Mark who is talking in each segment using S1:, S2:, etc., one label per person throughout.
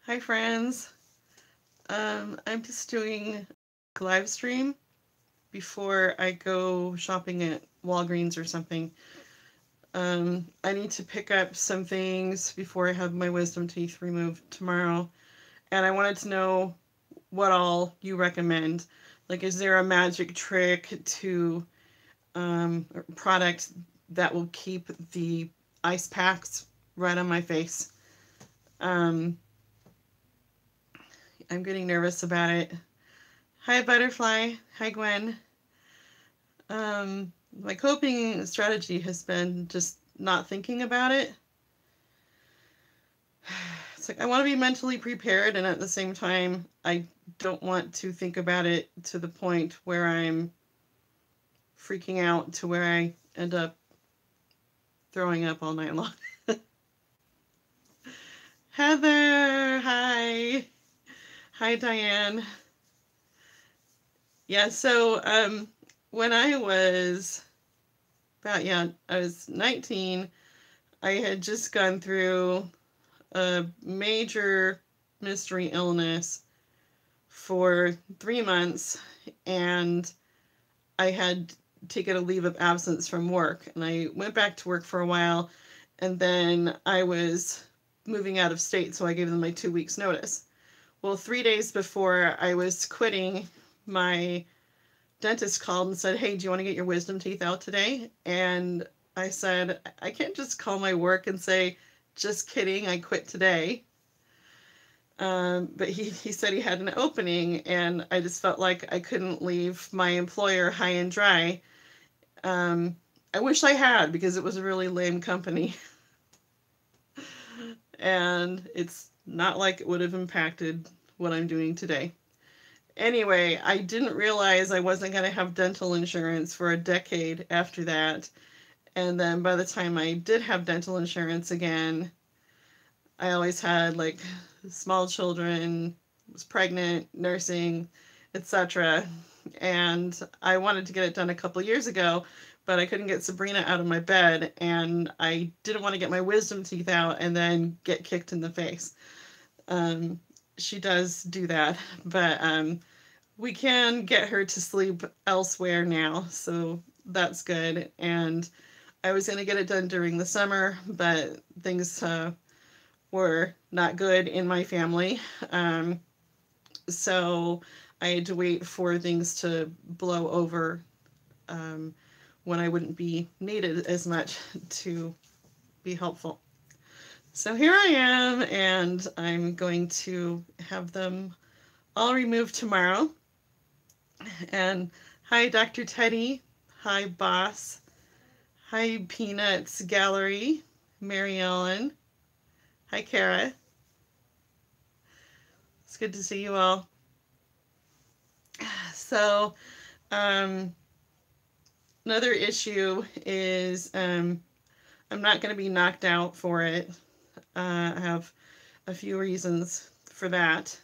S1: Hi friends. I'm just doing a live stream before I go shopping at Walgreens or something. I need to pick up some things before I have my wisdom teeth removed tomorrow, and I wanted to know what all you recommend. Like, is there a magic trick to product that will keep the ice packs right on my face? Um, I'm getting nervous about it. Hi, Butterfly. Hi, Gwen. My coping strategy has been just not thinking about it. It's like I want to be mentally prepared, and at the same time, I don't want to think about it to the point where I'm freaking out to where I end up throwing up all night long. Heather, hi. Hi, Diane. Yeah, so when I was I was 19, I had just gone through a major mystery illness for 3 months, and I had taken a leave of absence from work. And I went back to work for a while, and then I was moving out of state, so I gave them my 2 weeks' notice. Well, 3 days before I was quitting, my dentist called and said, "Hey, do you want to get your wisdom teeth out today?" And I said, "I can't just call my work and say, just kidding, I quit today." But he said he had an opening, and I just felt like I couldn't leave my employer high and dry. Um, I wish I had, because it was a really lame company. And it's not like it would have impacted what I'm doing today. Anyway, I didn't realize I wasn't going to have dental insurance for a decade after that. And then by the time I did have dental insurance again, I always had like small children, was pregnant, nursing, etc. And I wanted to get it done a couple years ago, but I couldn't get Sabrina out of my bed, and I didn't want to get my wisdom teeth out and then get kicked in the face. Um, she does do that, but we can get her to sleep elsewhere now, so that's good. And I was going to get it done during the summer, but things were not good in my family. So I had to wait for things to blow over, um, when I wouldn't be needed as much to be helpful. So here I am, and I'm going to have them all removed tomorrow. And hi, Dr. Teddy. Hi, Boss. Hi, Peanuts Gallery. Mary Ellen. Hi, Kara. It's good to see you all. So, um, another issue is I'm not going to be knocked out for it. I have a few reasons for that.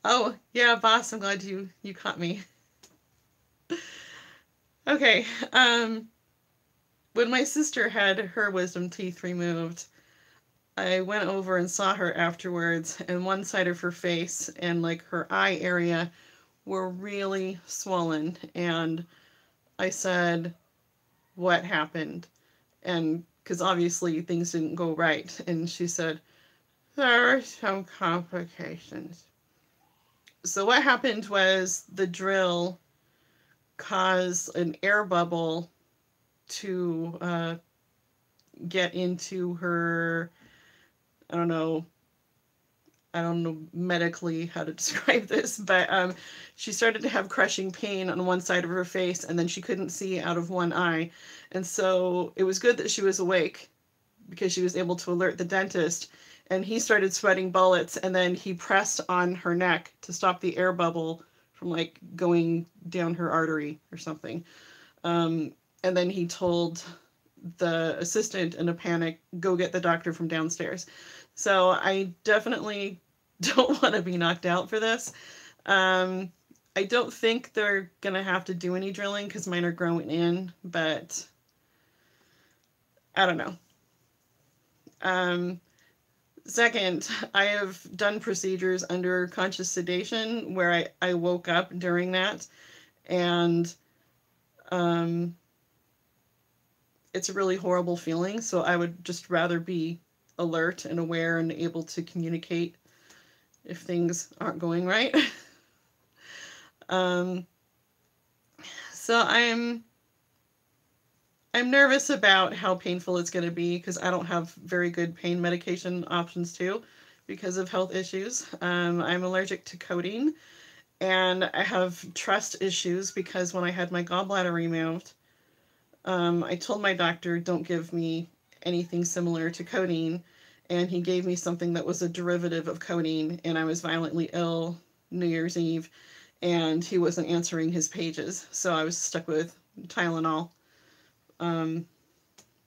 S1: Oh, yeah, Boss, I'm glad you caught me. Okay, when my sister had her wisdom teeth removed, I went over and saw her afterwards, and one side of her face and like her eye area were really swollen. And I said, "What happened?" And because obviously things didn't go right. And she said, "There are some complications." So, what happened was the drill caused an air bubble to get into her. I don't know I don't know medically how to describe this, but she started to have crushing pain on one side of her face, and then she couldn't see out of one eye. And so it was good that she was awake, because she was able to alert the dentist, and he started sweating bullets, and then he pressed on her neck to stop the air bubble from like going down her artery or something. And then he told the assistant in a panic, "Go get the doctor from downstairs." So I definitely don't want to be knocked out for this. Um, I don't think they're going to have to do any drilling because mine are growing in, but I don't know. Um, Second, I have done procedures under conscious sedation where I woke up during that, and it's a really horrible feeling. So I would just rather be alert and aware and able to communicate if things aren't going right. um, so I'm nervous about how painful it's going to be because I don't have very good pain medication options too because of health issues. I'm allergic to codeine, and I have trust issues because when I had my gallbladder removed, I told my doctor, don't give me anything similar to codeine, and he gave me something that was a derivative of codeine, and I was violently ill New Year's Eve, and he wasn't answering his pages, so I was stuck with Tylenol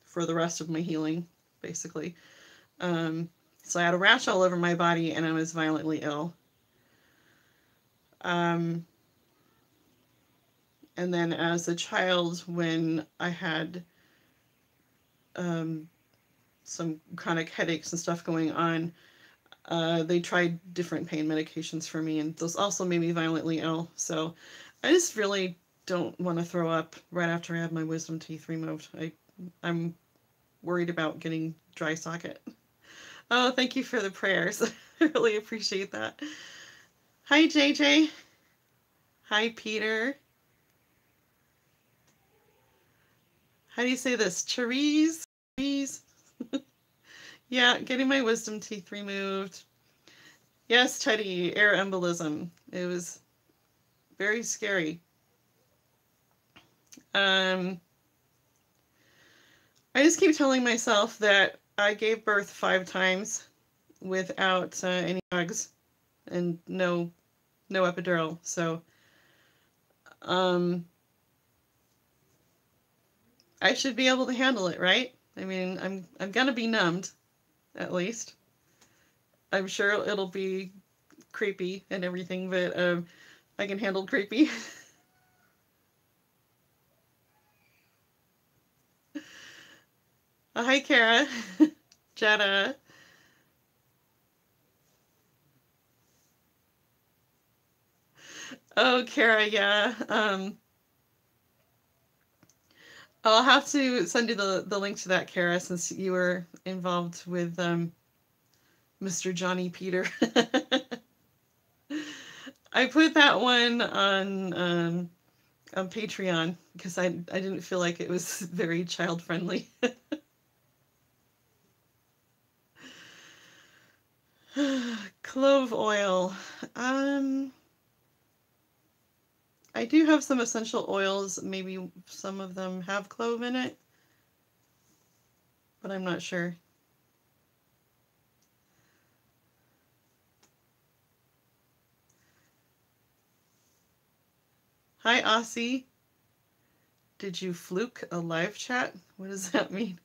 S1: for the rest of my healing, basically. So I had a rash all over my body, and I was violently ill. And then as a child, when I had some chronic headaches and stuff going on, they tried different pain medications for me, and those also made me violently ill. So I just really don't want to throw up right after I had my wisdom teeth removed. I'm worried about getting dry socket. Oh, thank you for the prayers. I really appreciate that. Hi, JJ. Hi, Peter. How do you say this? Cherise? Cherise? Yeah, getting my wisdom teeth removed. Yes, Teddy, air embolism. It was very scary. I just keep telling myself that I gave birth 5 times without any drugs and no epidural. So I should be able to handle it, right? I mean, I'm gonna be numbed, at least. I'm sure it'll be creepy and everything, but I can handle creepy. Hi, Kara. Jetta. Oh, Kara, yeah. I'll have to send you the link to that, Kara, since you were involved with Mr. Johnny Peter. I put that one on Patreon because I didn't feel like it was very child friendly. Clove oil. I do have some essential oils. Maybe some of them have clove in it, but I'm not sure. Hi, Aussie. Did you fluke a live chat? What does that mean?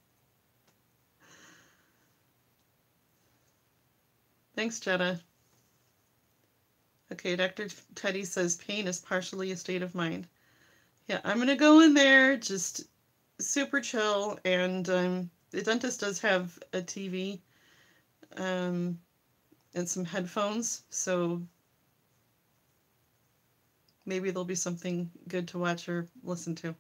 S1: Thanks, Jetta. Okay, Dr. Teddy says pain is partially a state of mind. Yeah, I'm going to go in there just super chill, and the dentist does have a TV and some headphones, so maybe there'll be something good to watch or listen to.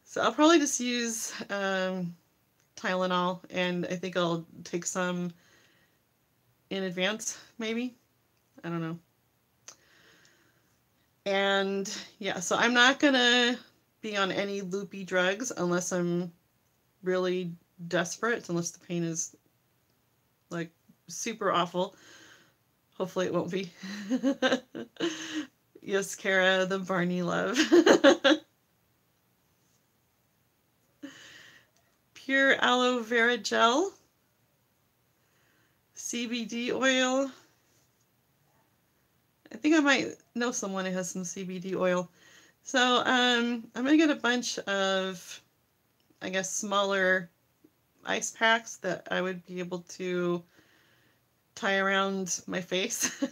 S1: So I'll probably just use Tylenol, and I think I'll take some in advance, maybe. I don't know. And yeah, so I'm not gonna be on any loopy drugs unless I'm really desperate, unless the pain is like super awful. Hopefully it won't be. Yes, Kara, the Barney love. Pure aloe vera gel, CBD oil. I think I might know someone who has some CBD oil. So I'm gonna get a bunch of, I guess, smaller ice packs that I would be able to tie around my face.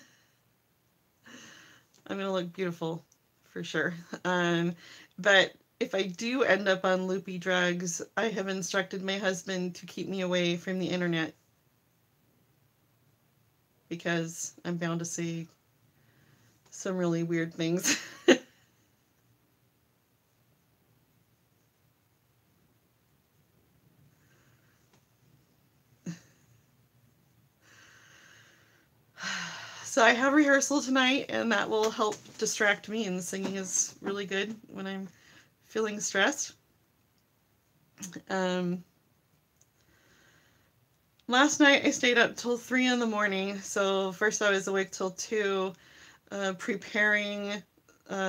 S1: I'm gonna look beautiful for sure. But if I do end up on loopy drugs, I have instructed my husband to keep me away from the internet because I'm bound to see some really weird things. So I have rehearsal tonight, and that will help distract me, and singing is really good when I'm feeling stressed. Last night I stayed up till 3 in the morning. So first I was awake till 2, preparing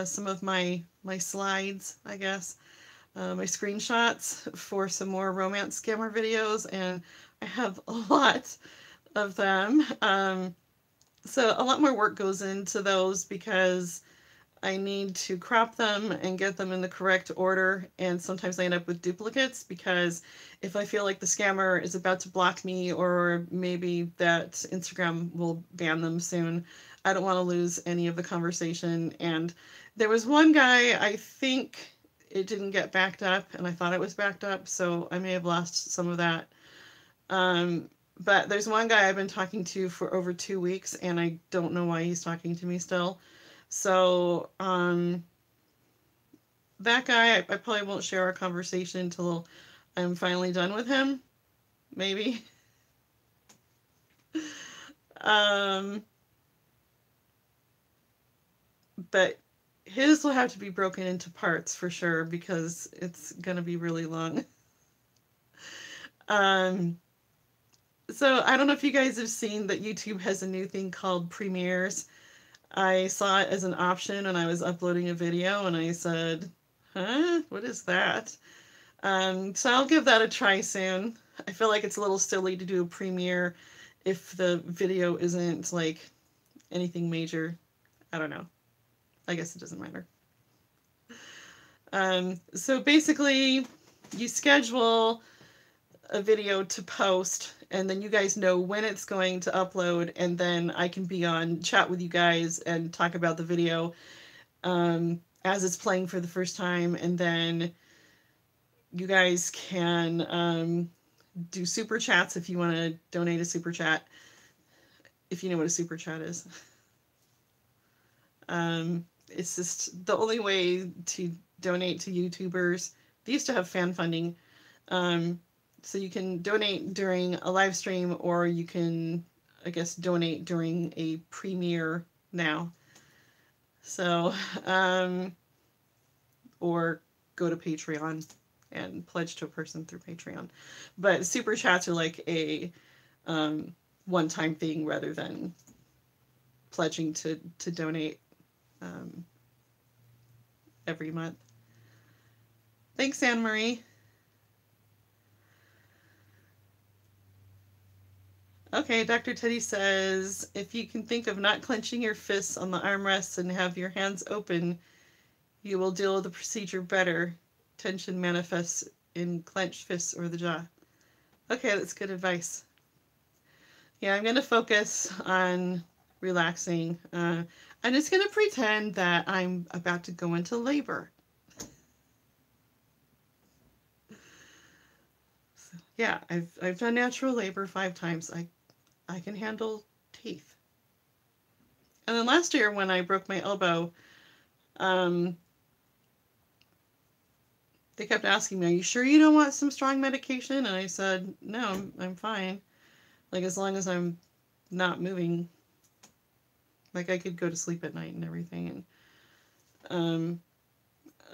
S1: some of my slides, I guess, my screenshots for some more romance scammer videos, and I have a lot of them. So a lot more work goes into those because I need to crop them and get them in the correct order, and sometimes I end up with duplicates because if I feel like the scammer is about to block me or maybe that Instagram will ban them soon, I don't want to lose any of the conversation. And there was one guy, I think it didn't get backed up, and I thought it was backed up, so I may have lost some of that. But there's one guy I've been talking to for over 2 weeks, and I don't know why he's talking to me still. So, that guy, I probably won't share our conversation until I'm finally done with him. Maybe. But his will have to be broken into parts for sure because it's gonna be really long. So I don't know if you guys have seen that YouTube has a new thing called Premieres. I saw it as an option when I was uploading a video, and I said, huh? What is that? So I'll give that a try soon. I feel like it's a little silly to do a premiere if the video isn't like anything major. I don't know. I guess it doesn't matter. So basically, you schedule a video to post, and then you guys know when it's going to upload, and then I can be on chat with you guys and talk about the video as it's playing for the first time, and then you guys can do super chats if you want to donate a super chat, if you know what a super chat is. It's just the only way to donate to YouTubers. They used to have fan funding. So you can donate during a live stream, or you can, I guess, donate during a premiere now. So, or go to Patreon and pledge to a person through Patreon. But super chats are like a one-time thing rather than pledging to donate every month. Thanks, Anne Marie. Okay, Dr. Teddy says, if you can think of not clenching your fists on the armrests and have your hands open, you will deal with the procedure better. Tension manifests in clenched fists or the jaw. Okay, that's good advice. Yeah, I'm going to focus on relaxing. I'm just going to pretend that I'm about to go into labor. So, yeah, I've done natural labor 5 times. I can handle teeth. And then last year when I broke my elbow, they kept asking me, are you sure you don't want some strong medication? And I said, no, I'm fine. Like, as long as I'm not moving. Like, I could go to sleep at night and everything. And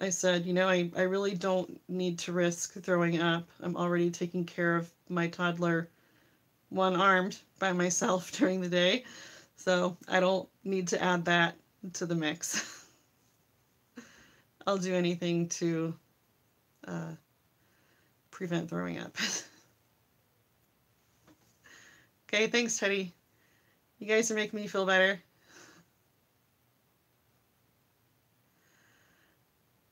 S1: I said, I really don't need to risk throwing up. I'm already taking care of my toddler one-armed by myself during the day. So I don't need to add that to the mix. I'll do anything to prevent throwing up. Okay, thanks, Teddy. You guys are making me feel better.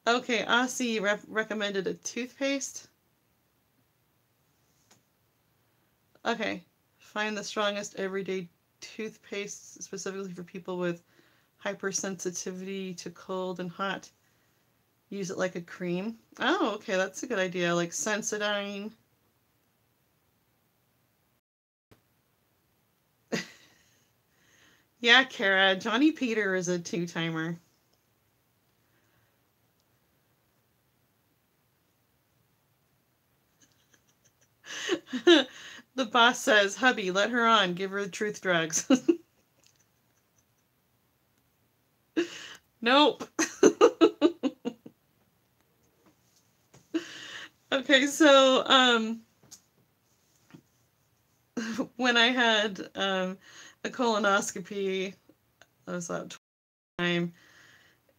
S1: Okay, Aussie recommended a toothpaste. Okay, find the strongest everyday toothpaste specifically for people with hypersensitivity to cold and hot. Use it like a cream. Oh, okay, that's a good idea. Like Sensodyne. Yeah, Kara. Johnny Peter is a two-timer. The boss says, "Hubby, let her on. Give her the truth drugs." Nope. Okay, so when I had a colonoscopy, I was at time,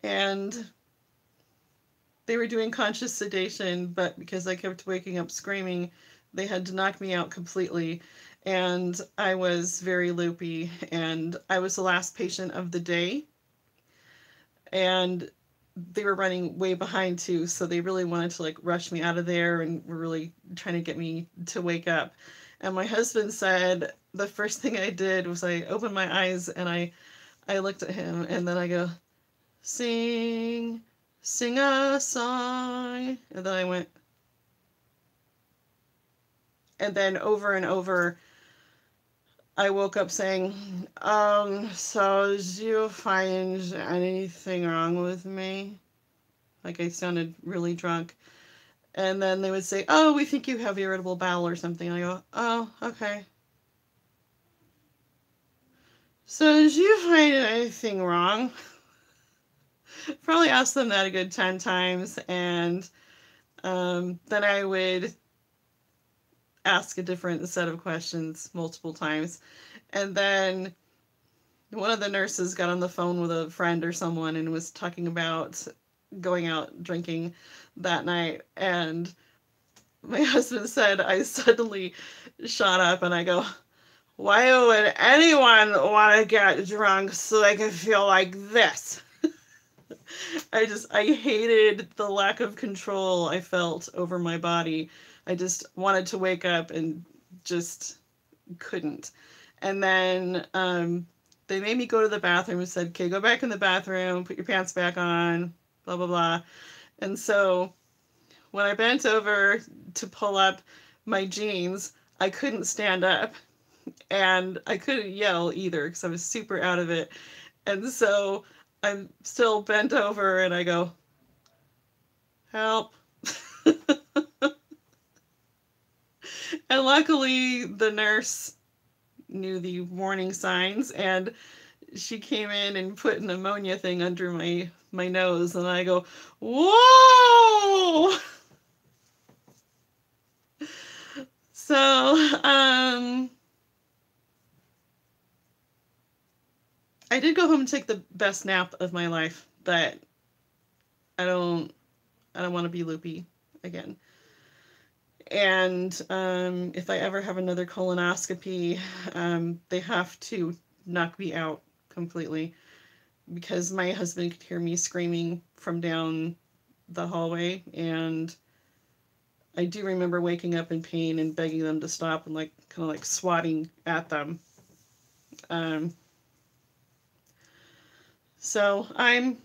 S1: and they were doing conscious sedation, but because I kept waking up screaming, they had to knock me out completely. And I was very loopy, and I was the last patient of the day. And they were running way behind too, so they really wanted to like rush me out of there and were really trying to get me to wake up. And my husband said the first thing I did was I opened my eyes and I looked at him and then I go, sing, sing a song. And then I went, and then over and over, I woke up saying, so do you find anything wrong with me? Like I sounded really drunk. And then they would say, oh, we think you have irritable bowel or something. And I go, oh, okay. So did you find anything wrong? Probably asked them that a good 10 times. And then I would ask a different set of questions multiple times. And then one of the nurses got on the phone with a friend or someone and was talking about going out drinking that night. And my husband said I suddenly shot up and I go, why would anyone want to get drunk so they can feel like this? I hated the lack of control I felt over my body. I just wanted to wake up and just couldn't. And then they made me go to the bathroom and said, okay, go back in the bathroom, put your pants back on, blah, blah, blah. And so when I bent over to pull up my jeans, I couldn't stand up and I couldn't yell either because I was super out of it. And so I'm still bent over and I go, help. And luckily the nurse knew the warning signs and she came in and put an ammonia thing under my nose and I go, whoa. So I did go home and take the best nap of my life, but I don't want to be loopy again. And if I ever have another colonoscopy, they have to knock me out completely because my husband could hear me screaming from down the hallway. And I do remember waking up in pain and begging them to stop and like kind of like swatting at them. So I'm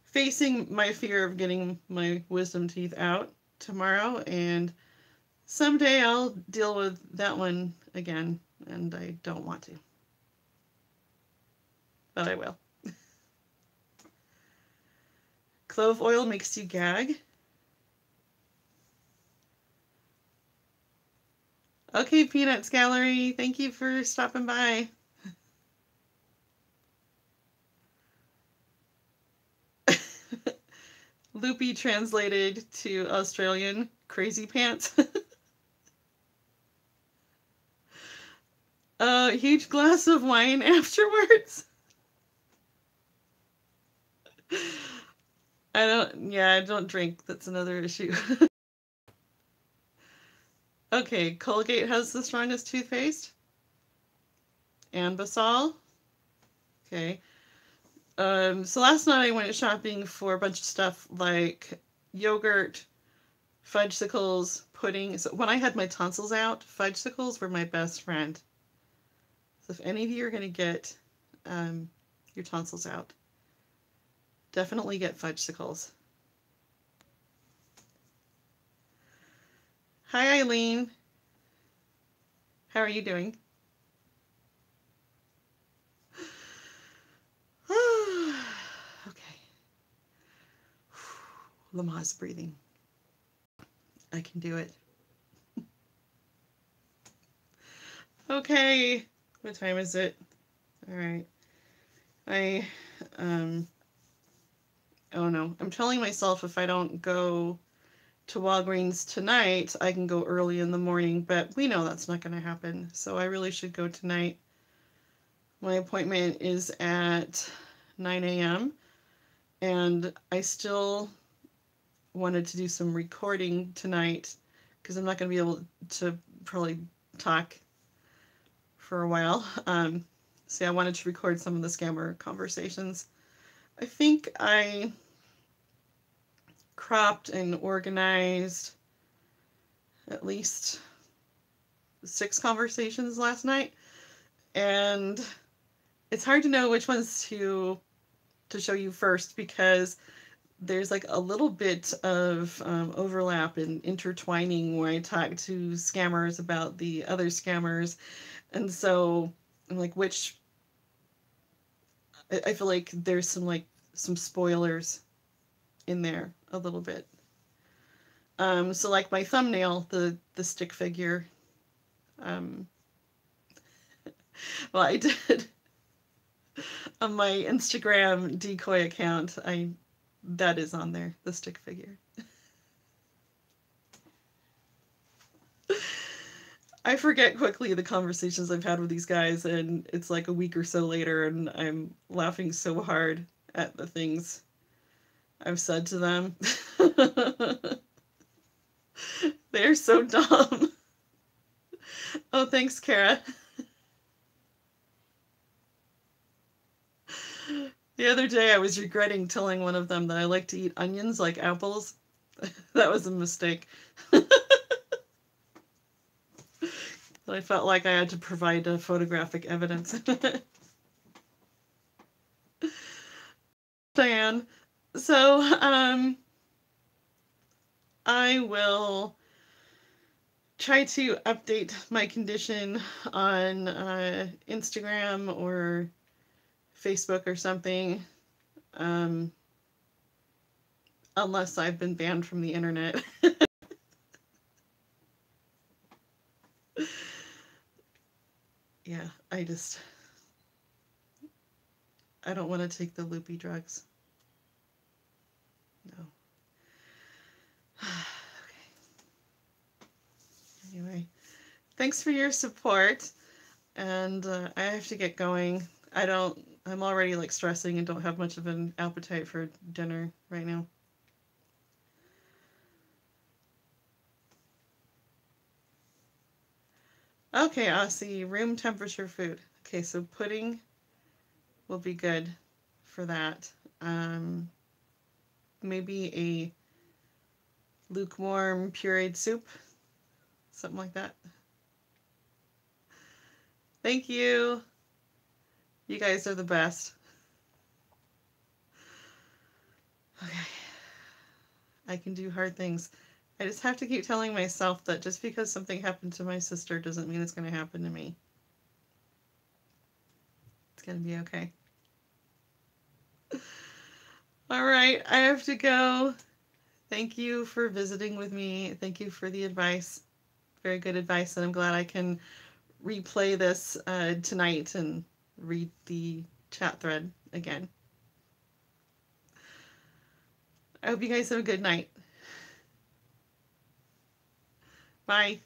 S1: facing my fear of getting my wisdom teeth out tomorrow, and someday I'll deal with that one again, and I don't want to. But I will. Clove oil makes you gag. Okay, Peanuts Gallery, thank you for stopping by. Loopy translated to Australian, crazy pants. A huge glass of wine afterwards. I don't drink. That's another issue. Okay, Colgate has the strongest toothpaste. And Basal. Okay. So last night I went shopping for a bunch of stuff like yogurt, fudgesicles, pudding. So when I had my tonsils out, fudgesicles were my best friend. So if any of you are going to get your tonsils out, definitely get fudgesicles. Hi, Eileen. How are you doing? Okay. Lamaze breathing. I can do it. Okay. What time is it? All right. I, oh no. I'm telling myself if I don't go to Walgreens tonight, I can go early in the morning, but we know that's not going to happen. So I really should go tonight. My appointment is at 9 a.m. and I still wanted to do some recording tonight because I'm not going to be able to probably talk for a while. See, I wanted to record some of the scammer conversations. I think I cropped and organized at least 6 conversations last night, and it's hard to know which ones to show you first because there's like a little bit of overlap and intertwining where I talk to scammers about the other scammers, and so I'm like, which I feel like there's some spoilers in there a little bit. So like my thumbnail, the stick figure. Um, well, I did on my Instagram decoy account. That is on there, the stick figure. I forget quickly the conversations I've had with these guys, and it's like a week or so later, and I'm laughing so hard at the things I've said to them. They're so dumb. Oh, thanks, Kara. The other day I was regretting telling one of them that I like to eat onions like apples. That was a mistake. I felt like I had to provide photographic evidence. Diane. So, I will try to update my condition on Instagram or Facebook or something, unless I've been banned from the internet. Yeah, I don't want to take the loopy drugs. No. Okay. Anyway, thanks for your support, and I have to get going. I'm already like stressing and don't have much of an appetite for dinner right now. Okay, I'll see. Room temperature food. Okay, so pudding will be good for that. Maybe a lukewarm pureed soup, something like that. Thank you. You guys are the best. Okay. I can do hard things. I just have to keep telling myself that just because something happened to my sister doesn't mean it's going to happen to me. It's going to be okay. All right, I have to go. Thank you for visiting with me. Thank you for the advice. Very good advice, and I'm glad I can replay this tonight and read the chat thread again. I hope you guys have a good night. Bye.